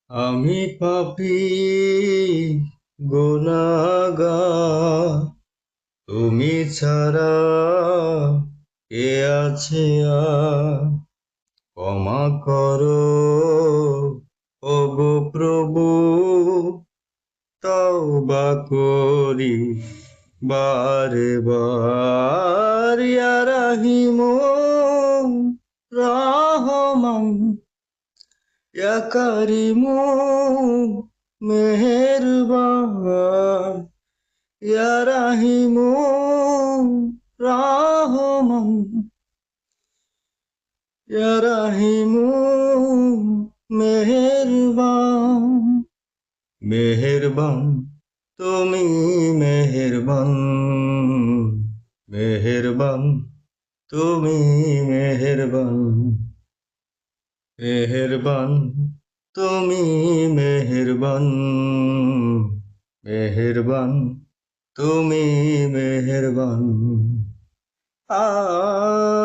আমি পাপী গুনাহগার, তুমি ছাড়া কে আছে আর? ক্ষমা করো ওগো প্রভু, তওবা করি বারে বার। ইয়া রাহিমু রহমান, ইয়া কারিমু মেহেরবান। ইয়া রাহিমু রহমান, ইয়া রাহিমু মেহেরবান। মেহেরবান তুমি, মেহেরবান। মেহেরবান তুমি, মেহেরবান। মেহেরবান তুমি, মেহেরবান। মেহেরবান তুমি, মেহেরবান। আ